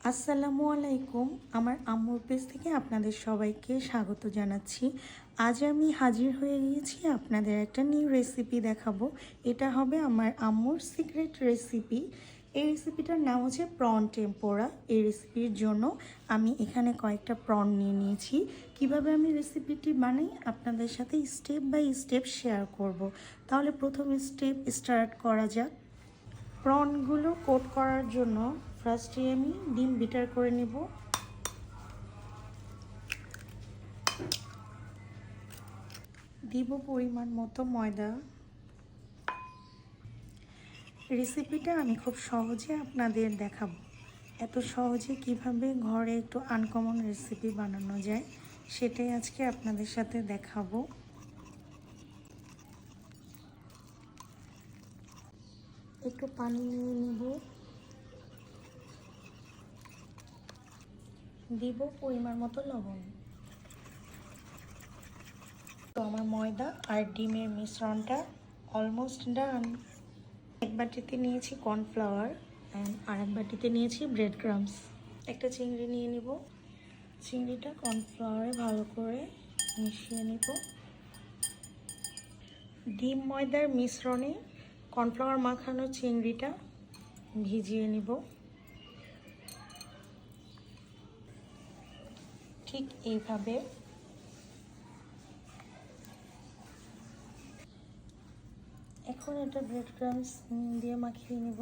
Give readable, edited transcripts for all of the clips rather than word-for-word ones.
আসসালামু আলাইকুম। আমার আম্মুর পেজ থেকে আপনাদের সবাইকে স্বাগত জানাচ্ছি। আজ আমি হাজির হয়ে গিয়েছি আপনাদের একটা নিউ রেসিপি দেখাবো। এটা হবে আমার আম্মুর সিক্রেট রেসিপি। এই রেসিপিটার নাম হচ্ছে প্রন টেম্পোরা। এই রেসিপির জন্য আমি এখানে কয়েকটা প্রন নিয়ে নিয়েছি। কিভাবে আমি রেসিপিটি বানাই আপনাদের সাথে স্টেপ বাই স্টেপ শেয়ার করব। তাহলে প্রথম স্টেপ স্টার্ট করা যাক। প্রনগুলো কোট করার জন্য ফার্স্টে আমি ডিম বিটার করে নেব। দিব পরিমাণ মতো ময়দা। রেসিপিটা আমি খুব সহজে আপনাদের দেখাবো। এত সহজে কিভাবে ঘরে একটু আনকমন রেসিপি বানানো যায় সেটাই আজকে আপনাদের সাথে দেখাবো। একটু পানি নিয়ে নেব। দিব পরিমাণ মতো লবণ। তো আমার ময়দা আর ডিমের মিশ্রণটা অলমোস্ট ডান। এক বাটিতে নিয়েছি কর্নফ্লাওয়ার অ্যান্ড আরেক বাটিতে নিয়েছি ব্রেড ক্রাম্বস। একটা চিংড়ি নিয়ে নিব। চিংড়িটা কর্নফ্লাওয়ারে ভালো করে মিশিয়ে নিব। ডিম ময়দার মিশ্রণে কর্নফ্লাওয়ার মাখানো চিংড়িটা ভিজিয়ে নিব। ঠিক এইভাবে এখন এটা ব্রেড ক্রাম্বস দিয়ে মাখিয়ে নিব।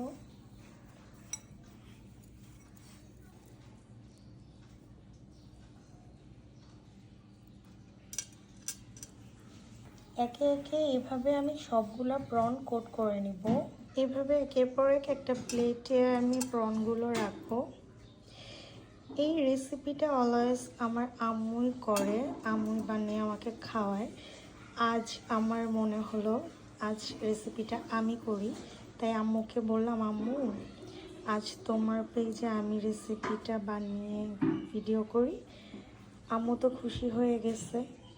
একে একে এভাবে আমি সবগুলা প্রন কোট করে নিব। এভাবে একের পর এক একটা প্লেটে আমি প্রনগুলো রাখবো। এই রেসিপিটা অলওয়েজ আমার আম্মুই করে, আম্মুই বানিয়ে আমাকে খাওয়ায়। আজ আমার মনে হলো আজ রেসিপিটা আমি করি, তাই আম্মুকে বললাম, আম্মু আজ তোমার পেজে আমি রেসিপিটা বানিয়ে ভিডিও করি। আম্মু তো খুশি হয়ে গেছে।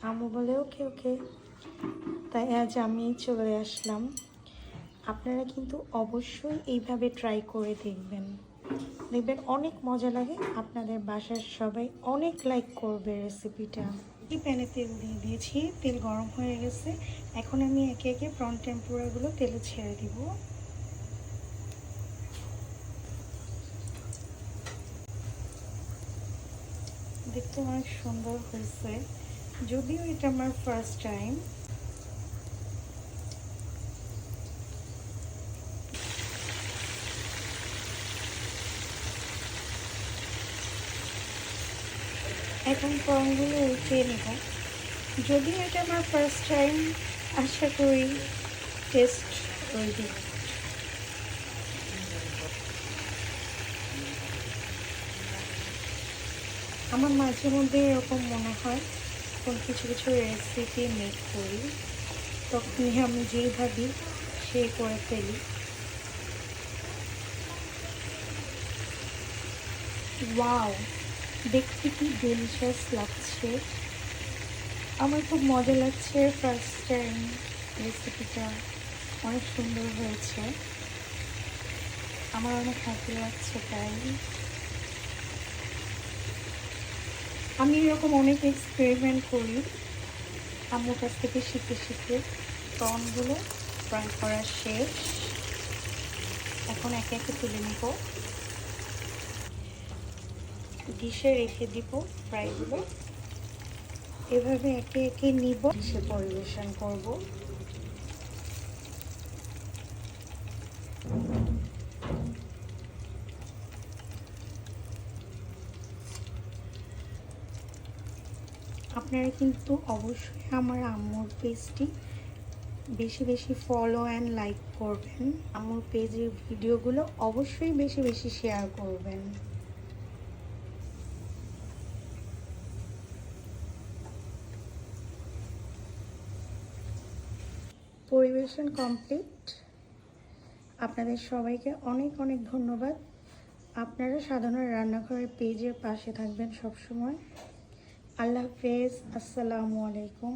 আম্মু বলে ওকে ওকে, তাই আজ আমি চলে আসলাম। আপনারা কিন্তু অবশ্যই এইভাবে ট্রাই করে দেখবেন, দেখবেন অনেক মজা লাগে। আপনাদের বাসার সবাই অনেক লাইক করবে রেসিপিটা। এই প্যানে তেল দিয়ে দিয়েছি, তেল গরম হয়ে গেছে। এখন আমি একে একে প্রন টেম্পুরাগুলো তেলে ছেড়ে দিব। দেখতে অনেক সুন্দর হয়েছে, যদিও এটা আমার ফার্স্ট টাইম। এখন প্রনগুলো উঠিয়ে নেব। যদিও এটা আমার ফার্স্ট টাইম, আশা করি টেস্ট তৈরি। আমার মাঝে মধ্যে এরকম মনে হয় কোন কিছু কিছু রেসিপি মেক করি, তখনই আমি যেই ভাবি সেই করে ফেলি। ওয়াও, দেখতে কি ডেলিশিয়াস লাগছে। আমার খুব মজা লাগছে। ফার্স্ট টাইম রেসিপিটা অনেক সুন্দর হয়েছে, আমার অনেক হ্যাপি লাগছে। তাই আমি এরকম অনেক এক্সপেরিমেন্ট করি আম্মুর কাছ থেকে শিখে শিখে। প্রনগুলো ফ্রাই করা শেষ, এখন একে একে তুলে নিব। ডিশে রেখে দিব ফ্রাইগুলো। এভাবে একে একে নিব, ডিশে পরিবেশন করব। আপনারা কিন্তু অবশ্যই আমার আম্মুর পেজটি বেশি বেশি ফলো অ্যান্ড লাইক করবেন। আম্মুর পেজের ভিডিওগুলো অবশ্যই বেশি বেশি শেয়ার করবেন। পরিবেশন কমপ্লিট। আপনাদের সবাইকে অনেক অনেক ধন্যবাদ। আপনারা সাধারণ রান্নাঘরের পেজের পাশে থাকবেন সবসময়। আল্লাহ হাফেজ। আসসালামু আলাইকুম।